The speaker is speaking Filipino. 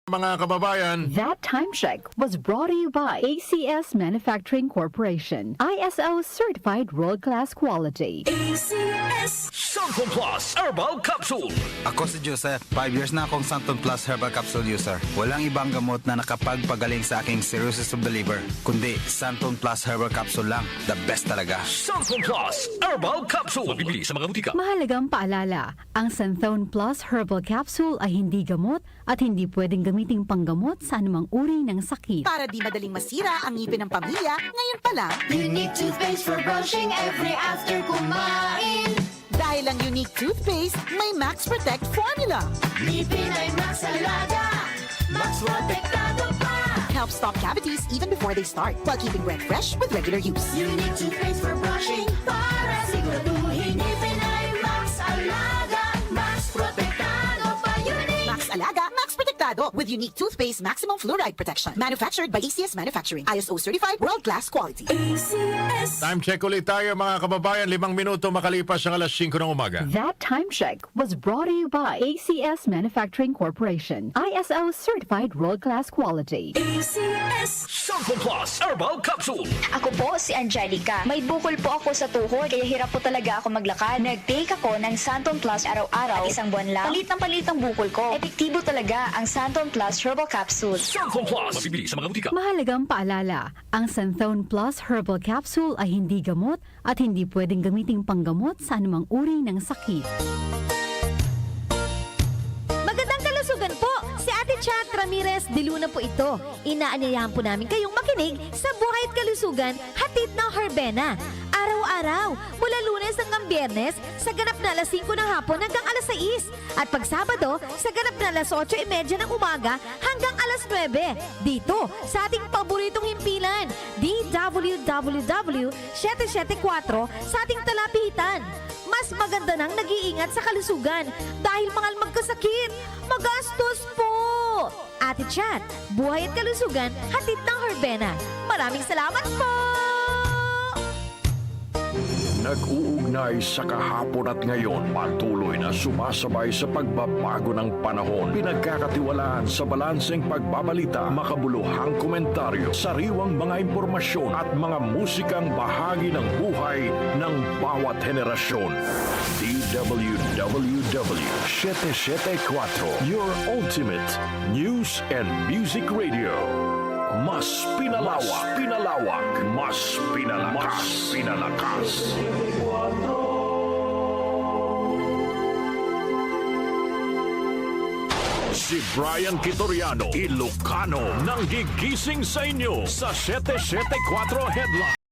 Mga kababayan, That time check was brought to you by ACS Manufacturing Corporation, ISO certified world-class quality. ACS Santon Plus Herbal Capsule. Ako si Joseph. 5 years na akong Santon Plus Herbal Capsule user. Walang ibang gamot na nakapagpagaling sa aking cirrhosis of the liver, kundi Santon Plus Herbal Capsule lang. The best talaga. Santon Plus Herbal Capsule. Mabibili sa mga butika. Mahalagang paalala, ang Santhone Plus Herbal Capsule ay hindi gamot at hindi pwedeng gamiting panggamot sa anumang uri ng sakit. Para di madaling masira ang ngipin ng pamilya, ngayon pa lang, Unique toothpaste for brushing every after kumain. dahil ang unique toothpaste, may Max Protect formula. Ngipin ay Max Alaga, Max Protektado pa. Helps stop cavities even before they start, while keeping breath fresh with regular use. Unique toothpaste for brushing para siguraduhin ngipin ay Max Alaga, Max Protektado pa. Unique. Max Alaga, Max Protectado with unique toothpaste maximum fluoride protection. Manufactured by ACS Manufacturing, ISO certified world-class quality. ACS time check ulit tayo mga kababayan. 5 minuto makalipas ang alas 5 ng umaga. That time check was brought to you by ACS Manufacturing Corporation, ISO certified world-class quality. ACS Santon Plus Herbal Capsule. Ako po si Angelica. May bukol po ako sa tuhod kaya hirap po talaga ako maglakad. Nag-take ako ng Santon Plus araw-araw at isang buwan lang. Palit ang bukol ko. Epektibo talaga ang Santon Plus Herbal Capsule. Santon Plus. Mabibili sa mga butika. Mahalagang paalala, ang Santhone Plus Herbal Capsule ay hindi gamot at hindi pwedeng gamiting panggamot sa anumang uri ng sakit. Magandang kalusugan po! Si Ate Chat Ramirez de Luna po ito. Inaanyayahan po namin kayong makinig sa Buhay at Kalusugan, hatid ng Herbena. Araw-araw, mula Lunes hanggang Biyernes, sa ganap na alas 5 ng hapon hanggang alas 6. At pag Sabado, sa ganap na alas 8:30 ng umaga hanggang alas 9. Dito, sa ating paboritong himpilan, DWWW 774 sa ating talapitan. Mas maganda nang nag-iingat sa kalusugan dahil mahal magkasakit. Magastos po! Ate Chat, Buhay at Kalusugan, hatid ng Herbena. Maraming salamat po! Nag-uugnay sa kahapon at ngayon, patuloy na sumasabay sa pagbabago ng panahon. Pinagkakatiwalaan sa balanseng pagbabalita, makabuluhang komentaryo, sariwang mga impormasyon at mga musikang bahagi ng buhay ng bawat henerasyon. DWWW 774, your ultimate news and music radio. Mas pinalawak, mas pinalakas. Si Brian Kitoriano, Ilocano, nang gigising sa inyo sa 774 Headline.